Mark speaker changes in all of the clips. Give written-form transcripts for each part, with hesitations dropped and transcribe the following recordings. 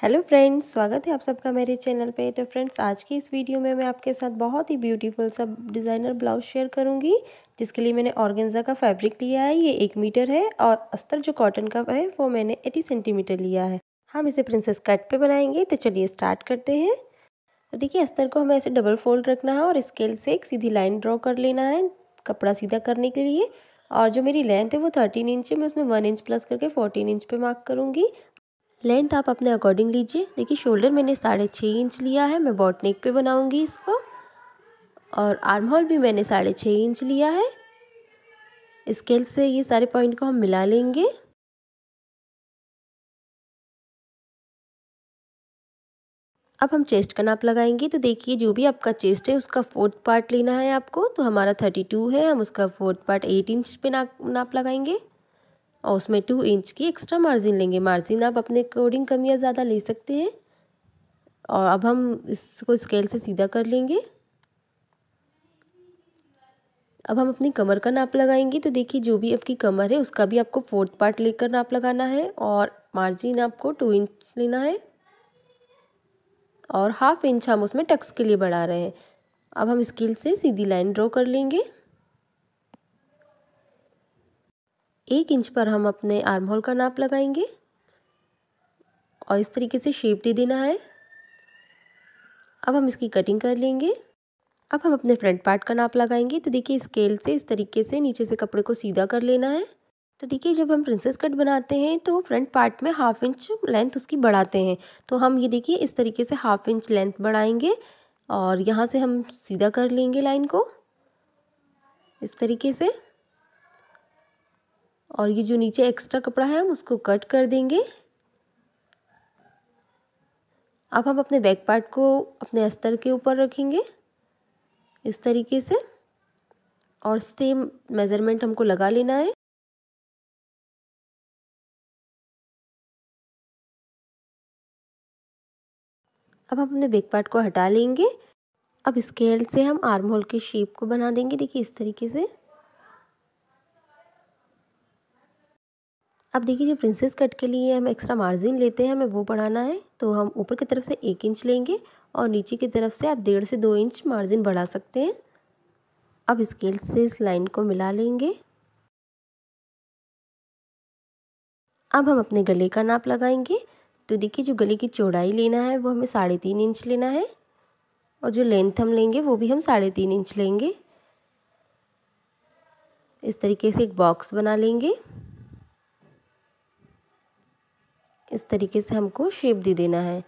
Speaker 1: Hello friends, स्वागत है आप सबका मेरे चैनल पे। तो फ्रेंड्स, आज की इस वीडियो में मैं आपके साथ बहुत ही ब्यूटीफुल सा डिज़ाइनर ब्लाउज शेयर करूंगी, जिसके लिए मैंने ऑर्गेन्जा का फैब्रिक लिया है। ये 1 मीटर है और अस्तर जो कॉटन का है वो मैंने 80 सेंटीमीटर लिया है। हम इसे प्रिंसेस कट पे बनाएंगे, तो चलिए स्टार्ट करते हैं। तो देखिए, अस्तर को हमें ऐसे डबल फोल्ड रखना है और स्केल से एक सीधी लाइन ड्रॉ कर लेना है कपड़ा सीधा करने के लिए। और जो मेरी लेंथ है वो 13 इंच है, मैं उसमें 1 इंच प्लस करके 14 इंच पे मार्क करूँगी। लेंथ आप अपने अकॉर्डिंग लीजिए। देखिए, शोल्डर मैंने 6.5 इंच लिया है, मैं बॉट नेक पे बनाऊंगी इसको। और आर्म होल भी मैंने 6.5 इंच लिया है। स्केल से ये सारे पॉइंट को हम मिला लेंगे। अब हम चेस्ट का नाप लगाएंगे। तो देखिए, जो भी आपका चेस्ट है उसका 4th पार्ट लेना है आपको। तो हमारा 32 है, हम उसका 4th पार्ट 8 इंच पे नाप लगाएंगे और उसमें 2 इंच की एक्स्ट्रा मार्जिन लेंगे। मार्जिन आप अपने अकॉर्डिंग कम या ज़्यादा ले सकते हैं। और अब हम इसको स्केल से सीधा कर लेंगे। अब हम अपनी कमर का नाप लगाएंगे। तो देखिए, जो भी आपकी कमर है उसका भी आपको 4th पार्ट लेकर नाप लगाना है और मार्जिन आपको 2 इंच लेना है और 1/2 इंच हम उसमें टक्स के लिए बढ़ा रहे हैं। अब हम स्केल से सीधी लाइन ड्रॉ कर लेंगे। 1 इंच पर हम अपने आर्म होल का नाप लगाएंगे और इस तरीके से शेप दे देना है। अब हम इसकी कटिंग कर लेंगे। अब हम अपने फ्रंट पार्ट का नाप लगाएंगे। तो देखिए, स्केल से इस तरीके से नीचे से कपड़े को सीधा कर लेना है। तो देखिए, जब हम प्रिंसेस कट बनाते हैं तो फ्रंट पार्ट में 1/2 इंच लेंथ उसकी बढ़ाते हैं। तो हम ये देखिए इस तरीके से 1/2 इंच लेंथ बढ़ाएंगे और यहाँ से हम सीधा कर लेंगे लाइन को इस तरीके से। और ये जो नीचे एक्स्ट्रा कपड़ा है हम उसको कट कर देंगे। अब हम अपने बैक पार्ट को अपने अस्तर के ऊपर रखेंगे इस तरीके से और सेम मेजरमेंट हमको लगा लेना है। अब हम अपने बैक पार्ट को हटा लेंगे। अब स्केल से हम आर्म होल के शेप को बना देंगे। देखिए, इस तरीके से। अब देखिए, जो प्रिंसेस कट के लिए हम एक्स्ट्रा मार्जिन लेते हैं हमें वो बढ़ाना है। तो हम ऊपर की तरफ से 1 इंच लेंगे और नीचे की तरफ से आप 1.5 से 2 इंच मार्जिन बढ़ा सकते हैं। अब स्केल से इस लाइन को मिला लेंगे। अब हम अपने गले का नाप लगाएंगे। तो देखिए, जो गले की चौड़ाई लेना है वो हमें 3.5 इंच लेना है और जो लेंथ हम लेंगे वो भी हम 3.5 इंच लेंगे। इस तरीके से एक बॉक्स बना लेंगे। इस तरीके से हमको शेप दे देना है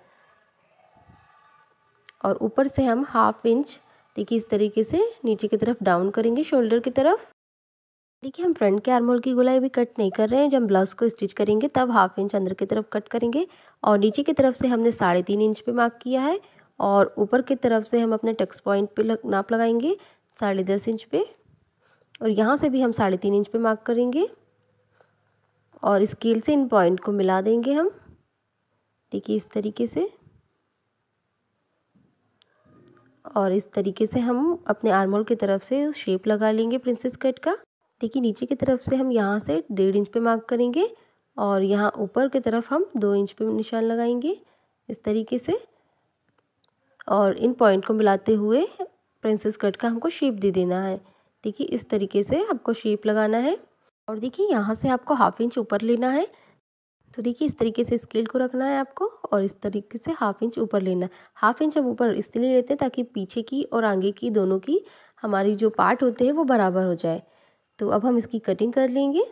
Speaker 1: और ऊपर से हम 1/2 इंच देखिए इस तरीके से नीचे की तरफ डाउन करेंगे शोल्डर की तरफ। देखिए, हम फ्रंट के आर्म होल की गोलाई भी कट नहीं कर रहे हैं। जब हम ब्लाउज को स्टिच करेंगे तब 1/2 इंच अंदर की तरफ कट करेंगे और नीचे की तरफ से हमने 3.5 इंच पे मार्क किया है और ऊपर की तरफ से हम अपने टक्स पॉइंट पे नाप लगाएंगे 10.5 इंच पे और यहाँ से भी हम 3.5 इंच पे मार्क करेंगे और स्केल से इन पॉइंट को मिला देंगे हम। देखिए, इस तरीके से। और इस तरीके से हम अपने आर्म होल की तरफ से शेप लगा लेंगे प्रिंसेस कट का। देखिए, नीचे की तरफ से हम यहाँ से 1.5 इंच पे मार्क करेंगे और यहाँ ऊपर की तरफ हम 2 इंच पे निशान लगाएंगे इस तरीके से। और इन पॉइंट को मिलाते हुए प्रिंसेस कट का हमको शेप दे देना है। देखिए, इस तरीके से आपको शेप लगाना है और देखिए यहाँ से आपको 1/2 इंच ऊपर लेना है। तो देखिए, इस तरीके से स्केल को रखना है आपको और इस तरीके से 1/2 इंच ऊपर लेना है। 1/2 इंच हम ऊपर इसलिए लेते हैं ताकि पीछे की और आगे की दोनों की हमारी जो पार्ट होते हैं वो बराबर हो जाए। तो अब हम इसकी कटिंग कर लेंगे।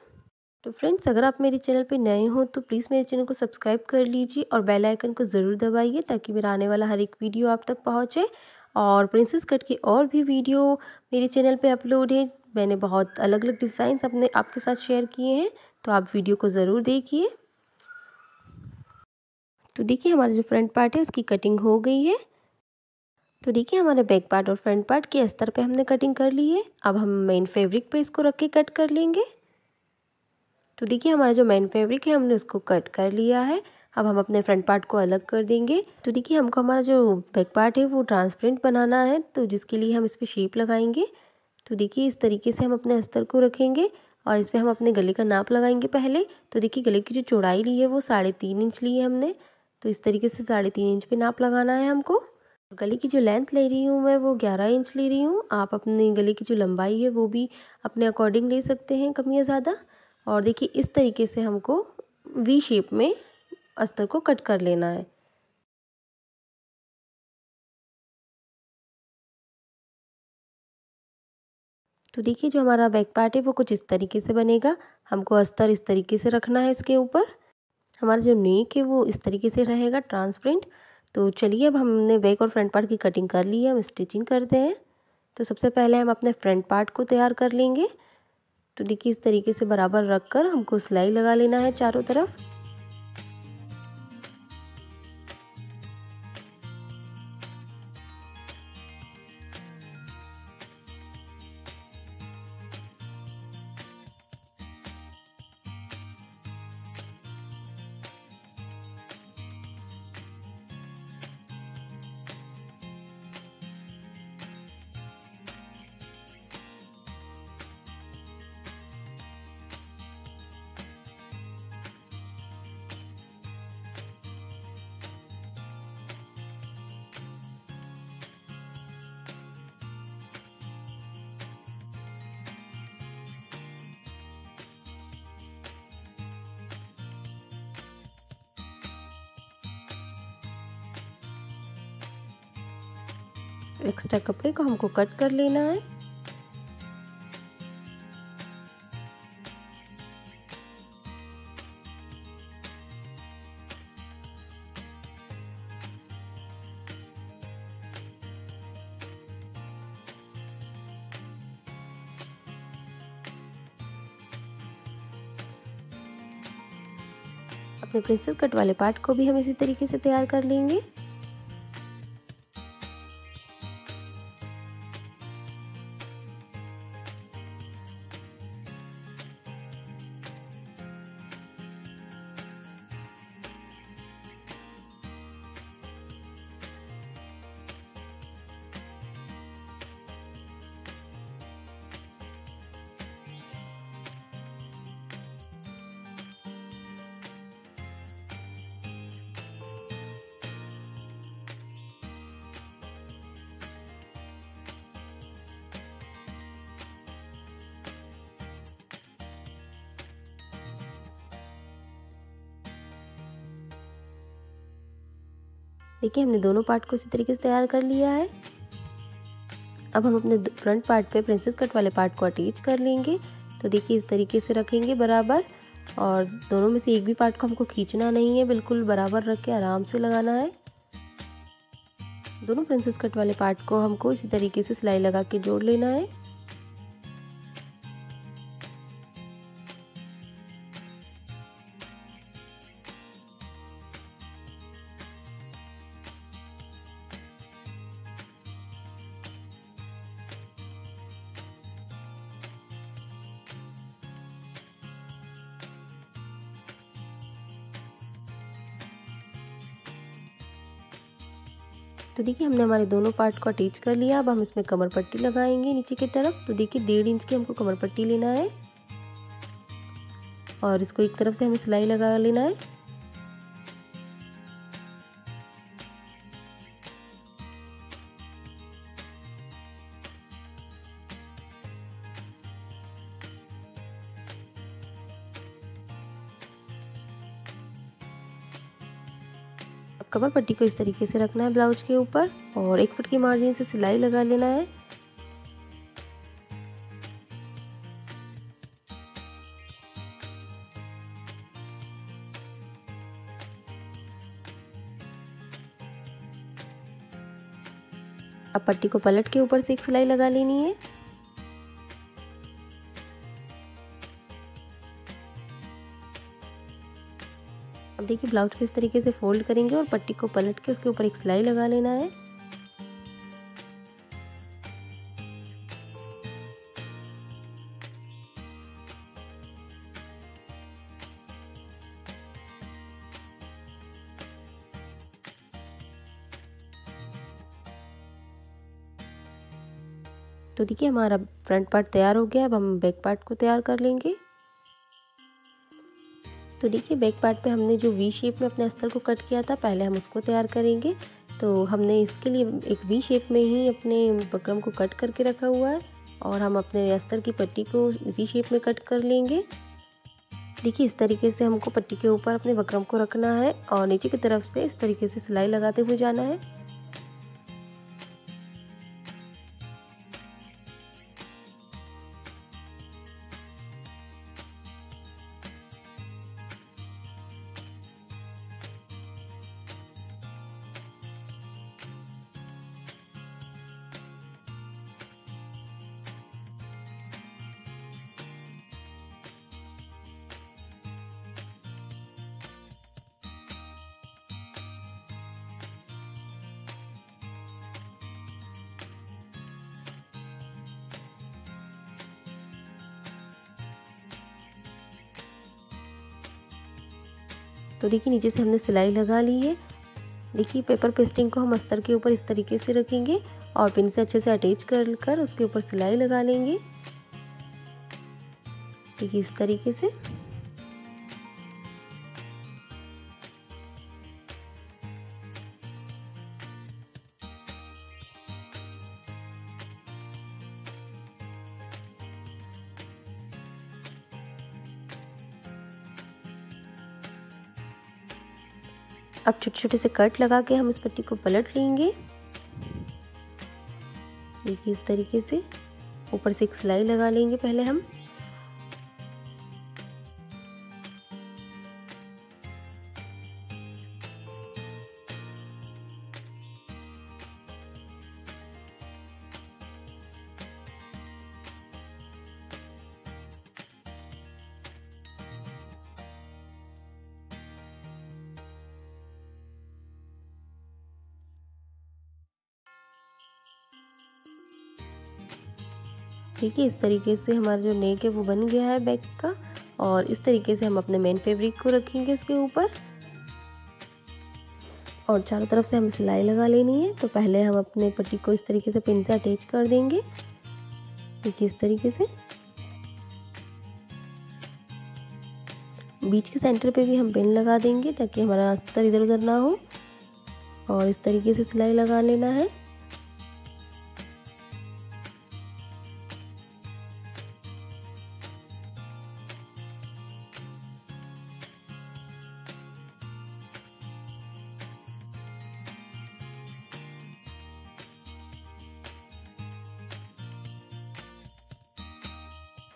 Speaker 1: तो फ्रेंड्स, अगर आप मेरे चैनल पे नए हो तो प्लीज़ मेरे चैनल को सब्सक्राइब कर लीजिए और बेल आइकन को ज़रूर दबाइए ताकि मेरा आने वाला हर एक वीडियो आप तक पहुँचे। और प्रिंसेस कट की और भी वीडियो मेरे चैनल पे अपलोड है। मैंने बहुत अलग अलग डिज़ाइंस आपके साथ शेयर किए हैं, तो आप वीडियो को ज़रूर देखिए। तो देखिए, हमारा जो फ्रंट पार्ट है उसकी कटिंग हो गई है। तो देखिए, हमारे बैक पार्ट और फ्रंट पार्ट के अस्तर पे हमने कटिंग कर ली है। अब हम मेन फैब्रिक पे इसको रख के कट कर लेंगे। तो देखिए, हमारा जो मेन फैब्रिक है हमने उसको कट कर लिया है। अब हम अपने फ्रंट पार्ट को अलग कर देंगे। तो देखिए, हमको हमारा जो बैक पार्ट है वो ट्रांसपेरेंट बनाना है, तो जिसके लिए हम इस पर शेप लगाएंगे। तो देखिए, इस तरीके से हम अपने अस्तर को रखेंगे और इस पर हम अपने गले का नाप लगाएंगे पहले। तो देखिए, गले की जो चौड़ाई ली है वो 3.5 इंच ली है हमने। तो इस तरीके से 3.5 इंच पे नाप लगाना है हमको। गले की जो लेंथ ले रही हूँ मैं वो 11 इंच ले रही हूँ। आप अपने गले की जो लंबाई है वो भी अपने अकॉर्डिंग ले सकते हैं, कम या ज़्यादा। और देखिए इस तरीके से हमको वी शेप में अस्तर को कट कर लेना है। तो देखिए जो हमारा बैक पार्ट है वो कुछ इस तरीके से बनेगा। हमको अस्तर इस तरीके से रखना है इसके ऊपर। हमारा जो नेक है वो इस तरीके से रहेगा ट्रांसपेरेंट। तो चलिए अब हमने बैक और फ्रंट पार्ट की कटिंग कर ली है, हम स्टिचिंग करते हैं। तो सबसे पहले हम अपने फ्रंट पार्ट को तैयार कर लेंगे। तो देखिए इस तरीके से बराबर रख कर हमको सिलाई लगा लेना है चारों तरफ। एक्स्ट्रा कपड़े को हमको कट कर लेना है। अपने प्रिंसेस कट वाले पार्ट को भी हम इसी तरीके से तैयार कर लेंगे। देखिए हमने दोनों पार्ट को इसी तरीके से तैयार कर लिया है। अब हम अपने फ्रंट पार्ट पे प्रिंसेस कट वाले पार्ट को अटैच कर लेंगे। तो देखिए इस तरीके से रखेंगे बराबर, और दोनों में से एक भी पार्ट को हमको खींचना नहीं है, बिल्कुल बराबर रख के आराम से लगाना है। दोनों प्रिंसेस कट वाले पार्ट को हमको इसी तरीके से सिलाई लगा के जोड़ लेना है। तो देखिए हमने हमारे दोनों पार्ट को अटैच कर लिया। अब हम इसमें कमर पट्टी लगाएंगे नीचे की तरफ। तो देखिए 1.5 इंच की हमको कमर पट्टी लेना है और इसको एक तरफ से हमें सिलाई लगा लेना है। कमर पट्टी को इस तरीके से रखना है ब्लाउज के ऊपर और 1 फुट की मार्जिन से सिलाई लगा लेना है। अब पट्टी को पलट के ऊपर से एक सिलाई लगा लेनी है। अब देखिए ब्लाउज को इस तरीके से फोल्ड करेंगे और पट्टी को पलट के उसके ऊपर एक सिलाई लगा लेना है। तो देखिए हमारा फ्रंट पार्ट तैयार हो गया। अब हम बैक पार्ट को तैयार कर लेंगे। तो देखिए बैक पार्ट पे हमने जो वी शेप में अपने अस्तर को कट किया था, पहले हम उसको तैयार करेंगे। तो हमने इसके लिए एक वी शेप में ही अपने बकरम को कट करके रखा हुआ है और हम अपने अस्तर की पट्टी को इसी शेप में कट कर लेंगे। देखिए इस तरीके से हमको पट्टी के ऊपर अपने बकरम को रखना है और नीचे की तरफ से इस तरीके से सिलाई लगाते हुए जाना है। तो देखिए नीचे से हमने सिलाई लगा ली है। देखिए पेपर पेस्टिंग को हम अस्तर के ऊपर इस तरीके से रखेंगे और पिन से अच्छे से अटैच कर उसके ऊपर सिलाई लगा लेंगे। देखिए इस तरीके से। अब छोटे छोटे से कट लगा के हम इस पट्टी को पलट लेंगे। देखिए इस तरीके से ऊपर से एक सिलाई लगा लेंगे पहले हम। देखिए इस तरीके से हमारा जो नेक है वो बन गया है बैक का। और इस तरीके से हम अपने मेन फैब्रिक को रखेंगे उसके ऊपर और चारों तरफ से हमें सिलाई लगा लेनी है। तो पहले हम अपने पट्टी को इस तरीके से पिन से अटैच कर देंगे। देखिए इस तरीके से बीच के सेंटर पे भी हम पिन लगा देंगे ताकि हमारा अस्तर इधर उधर ना हो और इस तरीके से सिलाई लगा लेना है।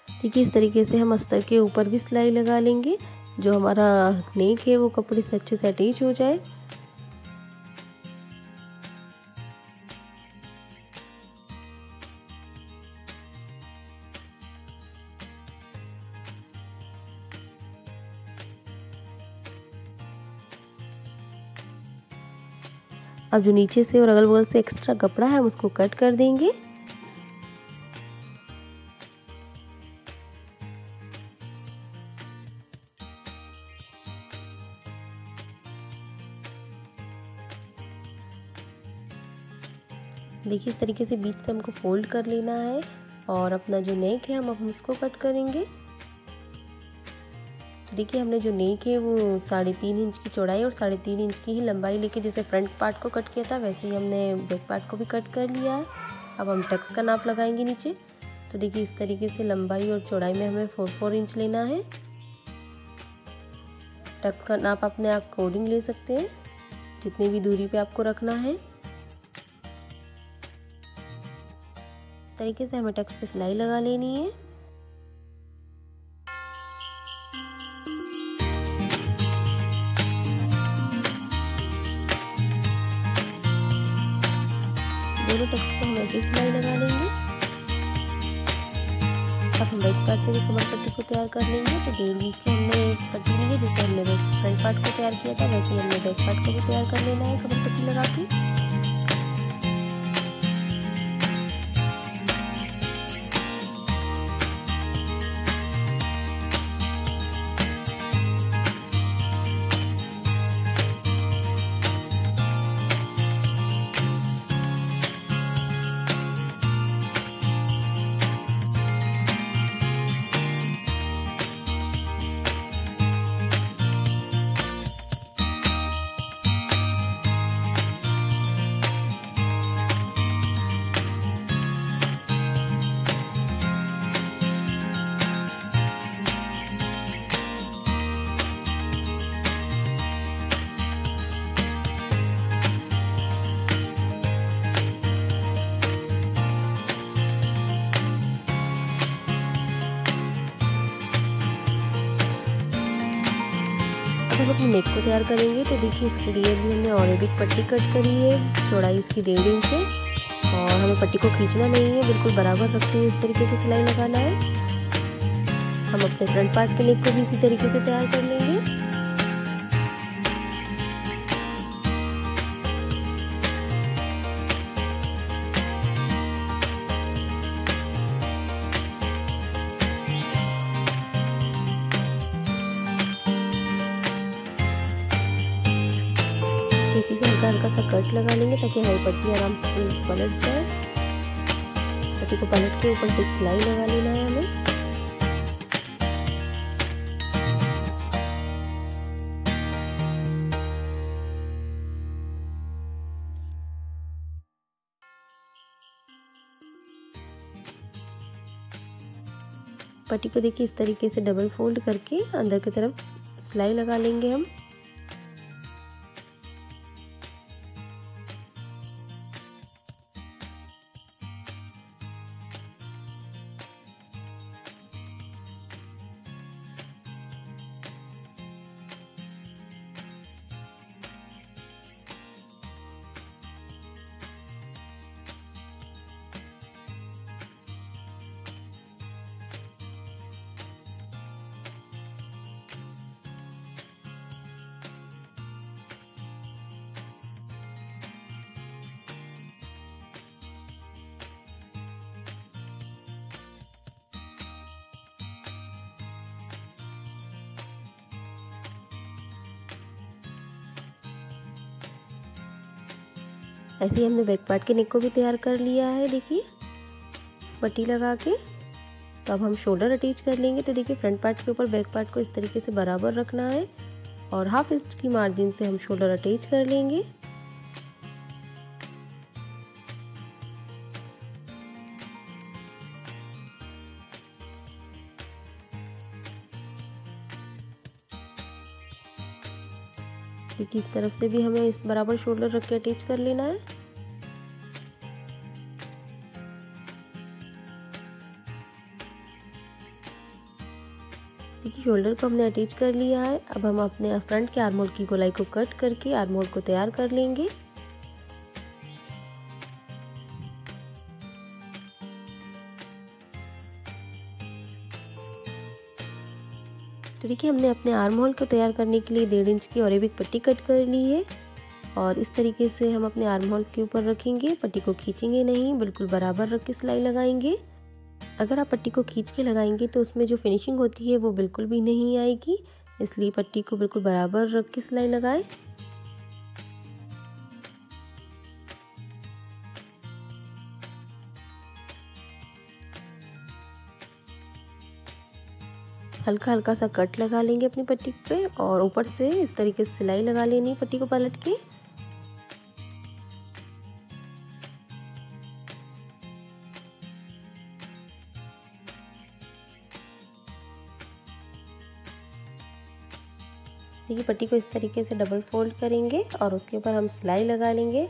Speaker 1: देखिए इस तरीके से हम अस्तर के ऊपर भी सिलाई लगा लेंगे, जो हमारा नेक है वो कपड़े से अच्छे से अटैच हो जाए। अब जो नीचे से और अगल बगल से एक्स्ट्रा कपड़ा है हम उसको कट कर देंगे। देखिए इस तरीके से बीच से हमको फोल्ड कर लेना है और अपना जो नेक है हम उसको कट करेंगे। तो देखिए हमने जो नेक है वो 3.5 इंच की चौड़ाई और 3.5 इंच की ही लंबाई लेके जैसे फ्रंट पार्ट को कट किया था वैसे ही हमने बैक पार्ट को भी कट कर लिया है। अब हम टक्स का नाप लगाएंगे नीचे। तो देखिए इस तरीके से लंबाई और चौड़ाई में हमें 4 इंच लेना है। टक्स का नाप अपने आप अकॉर्डिंग ले सकते हैं जितनी भी दूरी पे आपको रखना है। इस तरीके से हमें टक्स पे सिलाई लगा लेनी है। दोनों टक्स को हम ऐसे सिलाई लगा लेंगे। अब हम बैक पार्ट से भी कमर पट्टी को तैयार कर लेंगे। तो 1.5 इंच की हमने पट्टी ली है, जिससे हमने फ्रंट पार्ट को तैयार किया था वैसे ही हमने बैक पार्ट को भी तैयार कर लेना है कमर पट्टी लगा के। अपने नेक को तैयार करेंगे। तो देखिए इसके लिए भी हमने अरेबिक पट्टी कट करी है, चौड़ाई इसकी 1.5 इंच है और हमें पट्टी को खींचना नहीं है, बिल्कुल बराबर रखते हुए इस तरीके से सिलाई लगाना है। हम अपने फ्रंट पार्ट के नेक को भी इसी तरीके से तैयार कर लेंगे। पीछे से हल्का हल्का सा कट लगा लेंगे ताकि हमारी पट्टी आराम से पलट जाए। पट्टी को पलट के ऊपर से सिलाई लगा लेना है हमें। पट्टी को देखिए इस तरीके से डबल फोल्ड करके अंदर की तरफ सिलाई लगा लेंगे हम। ऐसे ही हमने बैक पार्ट के नेक को भी तैयार कर लिया है देखिए पट्टी लगा के। तो अब हम शोल्डर अटैच कर लेंगे। तो देखिए फ्रंट पार्ट के ऊपर बैक पार्ट को इस तरीके से बराबर रखना है और 1/2 इंच की मार्जिन से हम शोल्डर अटैच कर लेंगे। देखिए इस तरफ से भी हमें इस बराबर शोल्डर रख के अटैच कर लेना है। देखिए शोल्डर को हमने अटैच कर लिया है। अब हम अपने फ्रंट के आर्म होल की गोलाई को कट करके आर्म होल को तैयार कर लेंगे। तो देखिए हमने अपने आर्म होल को तैयार करने के लिए 1.5 इंच की अरेबिक पट्टी कट कर ली है और इस तरीके से हम अपने आर्म होल के ऊपर रखेंगे। पट्टी को खींचेंगे नहीं, बिल्कुल बराबर रख के सिलाई लगाएंगे। अगर आप पट्टी को खींच के लगाएंगे तो उसमें जो फिनिशिंग होती है वो बिल्कुल भी नहीं आएगी, इसलिए पट्टी को बिल्कुल बराबर रख के सिलाई लगाएं। हल्का हल्का सा कट लगा लेंगे अपनी पट्टी पे और ऊपर से इस तरीके से सिलाई लगा लेनी है पट्टी को पलट के। देखिए पट्टी को इस तरीके से डबल फोल्ड करेंगे और उसके ऊपर हम सिलाई लगा लेंगे।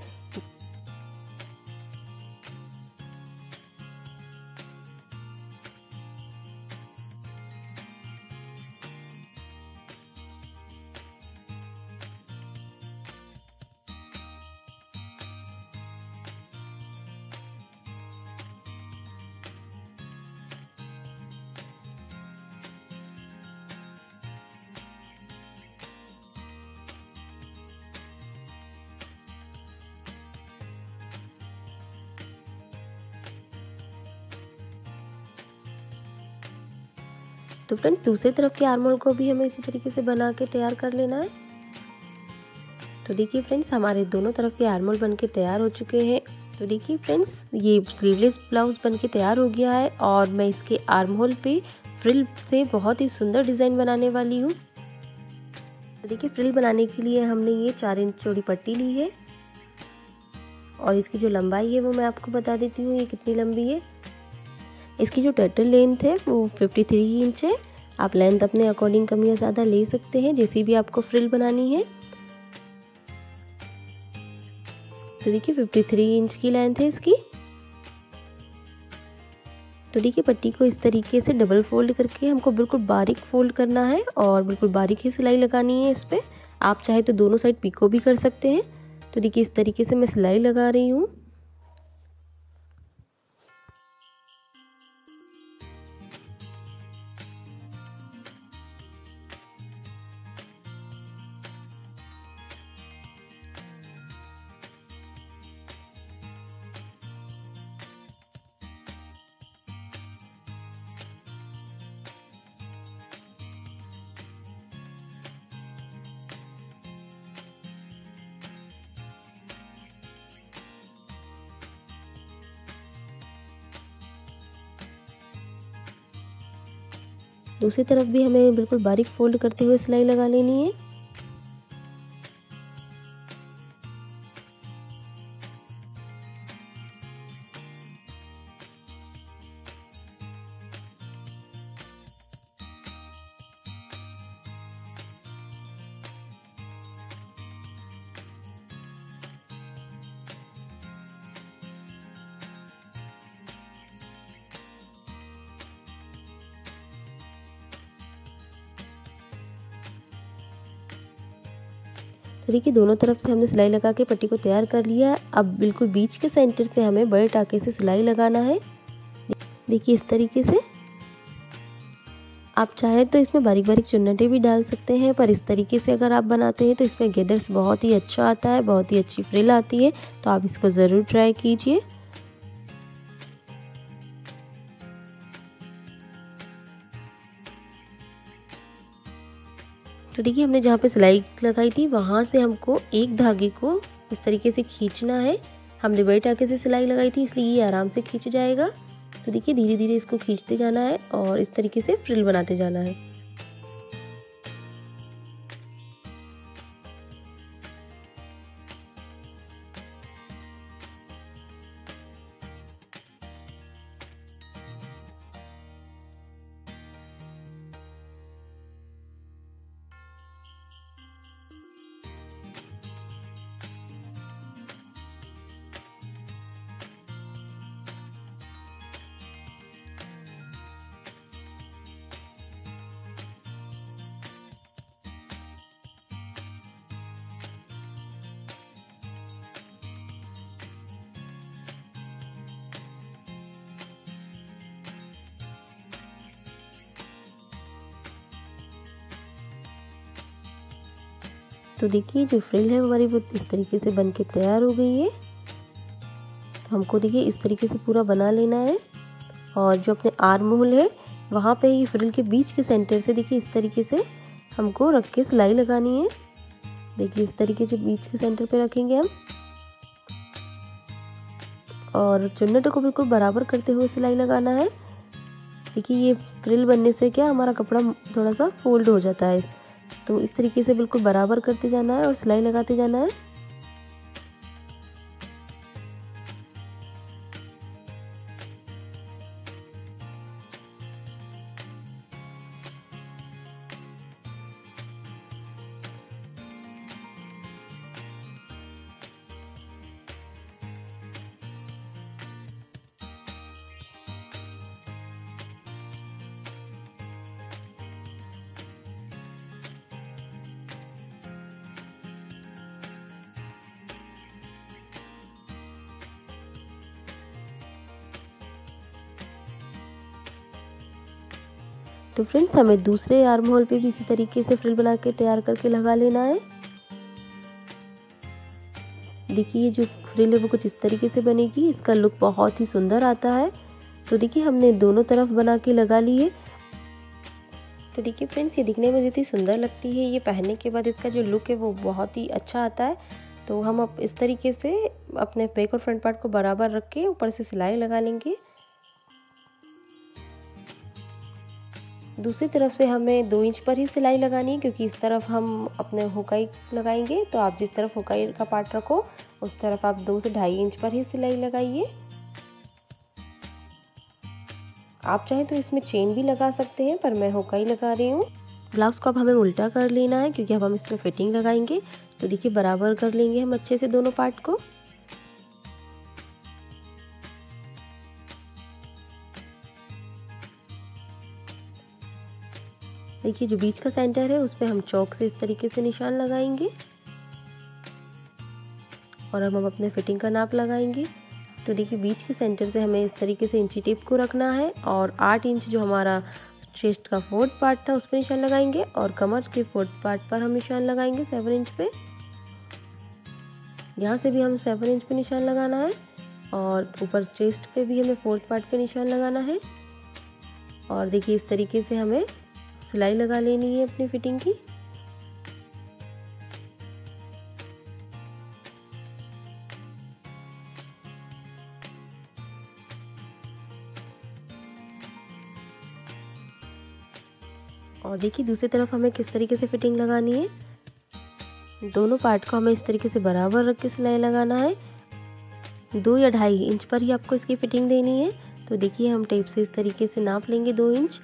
Speaker 1: तो फ्रेंड्स दूसरी तरफ के आर्म होल को भी हमें इसी तरीके से बना के तैयार कर लेना है। तो देखिए फ्रेंड्स हमारे दोनों तरफ के आर्म होल बन के तैयार हो चुके हैं। तो देखिए फ्रेंड्स ये स्लीवलेस ब्लाउज बन के तैयार हो गया है और मैं इसके आर्म होल पे फ्रिल से बहुत ही सुंदर डिज़ाइन बनाने वाली हूँ। तो देखिए फ्रिल बनाने के लिए हमने ये 4 इंच चौड़ी पट्टी ली है और इसकी जो लंबाई है वो मैं आपको बता देती हूँ ये कितनी लंबी है। इसकी जो टोटल लेंथ है वो 53 इंच है। आप लेंथ अपने अकॉर्डिंग कम या ज़्यादा ले सकते हैं जैसी भी आपको फ्रिल बनानी है। तो देखिए 53 इंच की लेंथ है इसकी। तो देखिए पट्टी को इस तरीके से डबल फोल्ड करके हमको बिल्कुल बारीक फोल्ड करना है और बिल्कुल बारीक ही सिलाई लगानी है इस पर। आप चाहे तो दोनों साइड पिको भी कर सकते हैं। तो देखिए इस तरीके से मैं सिलाई लगा रही हूँ। दूसरी तरफ भी हमें बिल्कुल बारीक फोल्ड करते हुए सिलाई लगा लेनी है। तो देखिए दोनों तरफ से हमने सिलाई लगा के पट्टी को तैयार कर लिया है। अब बिल्कुल बीच के सेंटर से हमें बड़े टाके से सिलाई लगाना है। देखिए इस तरीके से। आप चाहे तो इसमें बारीक बारीक चुन्नटें भी डाल सकते हैं, पर इस तरीके से अगर आप बनाते हैं तो इसमें गेदर्स बहुत ही अच्छा आता है, बहुत ही अच्छी फ्रिल आती है। तो आप इसको ज़रूर ट्राई कीजिए। तो देखिए हमने जहाँ पे सिलाई लगाई थी वहाँ से हमको एक धागे को इस तरीके से खींचना है। हमने बड़े टाके से सिलाई लगाई थी इसलिए ये आराम से खींच जाएगा। तो देखिए धीरे धीरे इसको खींचते जाना है और इस तरीके से फ्रिल बनाते जाना है। तो देखिए जो फ्रिल है हमारी वो इस तरीके से बन के तैयार हो गई है। तो हमको देखिए इस तरीके से पूरा बना लेना है और जो अपने आर्म होल है वहाँ पे ही फ्रिल के बीच के सेंटर से देखिए इस तरीके से हमको रख के सिलाई लगानी है। देखिए इस तरीके से बीच के सेंटर पे रखेंगे हम और चुन्नटों को बिल्कुल बराबर करते हुए सिलाई लगाना है। देखिए ये फ्रिल बनने से क्या हमारा कपड़ा थोड़ा सा फोल्ड हो जाता है। तो इस तरीके से बिल्कुल बराबर करते जाना है और सिलाई लगाते जाना है। तो फ्रेंड्स हमें दूसरे आर्म होल पे भी इसी तरीके से फ्रिल बना के तैयार करके लगा लेना है। देखिए जो फ्रिल है वो कुछ इस तरीके से बनेगी। इसका लुक बहुत ही सुंदर आता है। तो देखिए हमने दोनों तरफ बना के लगा ली है। तो देखिए फ्रेंड्स ये दिखने में जितनी सुंदर लगती है, ये पहनने के बाद इसका जो लुक है वो बहुत ही अच्छा आता है। तो हम अब इस तरीके से अपने बैक और फ्रंट पार्ट को बराबर रख के ऊपर से सिलाई लगा लेंगे। दूसरी तरफ से हमें 2 इंच पर ही सिलाई लगानी है, क्योंकि इस तरफ हम अपने हुकाई लगाएंगे। तो आप जिस तरफ हुकाई का पार्ट रखो उस तरफ आप 2 से 2.5 इंच पर ही सिलाई लगाइए। आप चाहें तो इसमें चेन भी लगा सकते हैं, पर मैं हुकाई लगा रही हूँ। ब्लाउज को अब हमें उल्टा कर लेना है, क्योंकि अब हम इसमें फिटिंग लगाएंगे। तो देखिए बराबर कर लेंगे हम अच्छे से दोनों पार्ट को। देखिए जो बीच का सेंटर है उस पर हम चौक से इस तरीके से निशान लगाएंगे और अब हम अपने फिटिंग का नाप लगाएंगे। तो देखिए बीच के सेंटर से हमें इस तरीके से इंची टेप को रखना है और 8 इंच जो हमारा चेस्ट का 4th पार्ट था उस पर निशान लगाएंगे और कमर के 4th पार्ट पर हम निशान लगाएंगे 7 इंच पे। यहाँ से भी हम 7 इंच पे निशान लगाना है और ऊपर चेस्ट पे भी हमें 4th पार्ट पे निशान लगाना है। और देखिए इस तरीके से हमें सिलाई लगा लेनी है अपनी फिटिंग की। और देखिए दूसरी तरफ हमें किस तरीके से फिटिंग लगानी है। दोनों पार्ट को हमें इस तरीके से बराबर रख के सिलाई लगाना है। 2 या 2.5 इंच पर ही आपको इसकी फिटिंग देनी है। तो देखिए हम टेप से इस तरीके से नाप लेंगे 2 इंच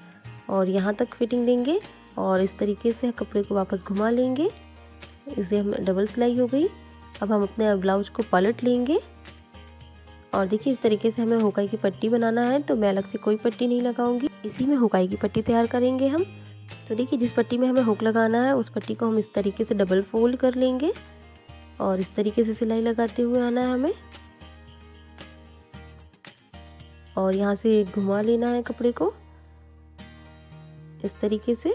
Speaker 1: और यहाँ तक फिटिंग देंगे और इस तरीके से कपड़े को वापस घुमा लेंगे। इसे हम डबल सिलाई हो गई। अब हम अपने ब्लाउज को पलट लेंगे और देखिए इस तरीके से हमें हुकाई की पट्टी बनाना है। तो मैं अलग से कोई पट्टी नहीं लगाऊंगी, इसी में हुकाई की पट्टी तैयार करेंगे हम। तो देखिए जिस पट्टी में हमें हुक लगाना है उस पट्टी को हम इस तरीके से डबल फोल्ड कर लेंगे और इस तरीके से सिलाई लगाते हुए आना है हमें और यहाँ से घुमा लेना है कपड़े को इस तरीके से।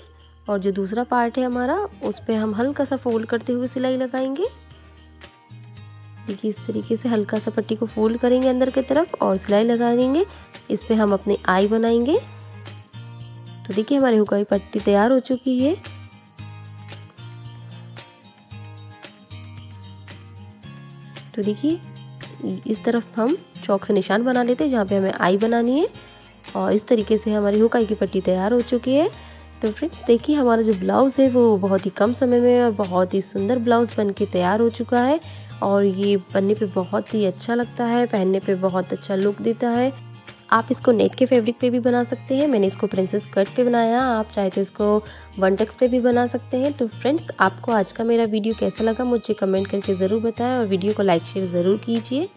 Speaker 1: और जो दूसरा पार्ट है हमारा उस पे हम हल्का सा फोल्ड करते हुए सिलाई लगाएंगे। देखिए इस तरीके से हल्का सा पट्टी को फोल्ड करेंगे अंदर की तरफ और सिलाई लगा देंगे। इस पे हम अपनी आई बनाएंगे। तो देखिए हमारी हुकाई पट्टी तैयार हो चुकी है। तो देखिए इस तरफ हम चौक से निशान बना लेते हैं जहाँ पे हमें आई बनानी है और इस तरीके से हमारी हुकाई की पट्टी तैयार हो चुकी है। तो फ्रेंड्स देखिए हमारा जो ब्लाउज़ है वो बहुत ही कम समय में और बहुत ही सुंदर ब्लाउज़ बन के तैयार हो चुका है और ये बनने पे बहुत ही अच्छा लगता है, पहनने पे बहुत अच्छा लुक देता है। आप इसको नेट के फैब्रिक पे भी बना सकते हैं। मैंने इसको प्रिंसेस कट पे बनाया, आप चाहे तो इसको बंटक्स पे भी बना सकते हैं। तो फ्रेंड्स आपको आज का मेरा वीडियो कैसा लगा मुझे कमेंट करके ज़रूर बताएं और वीडियो को लाइक शेयर ज़रूर कीजिए।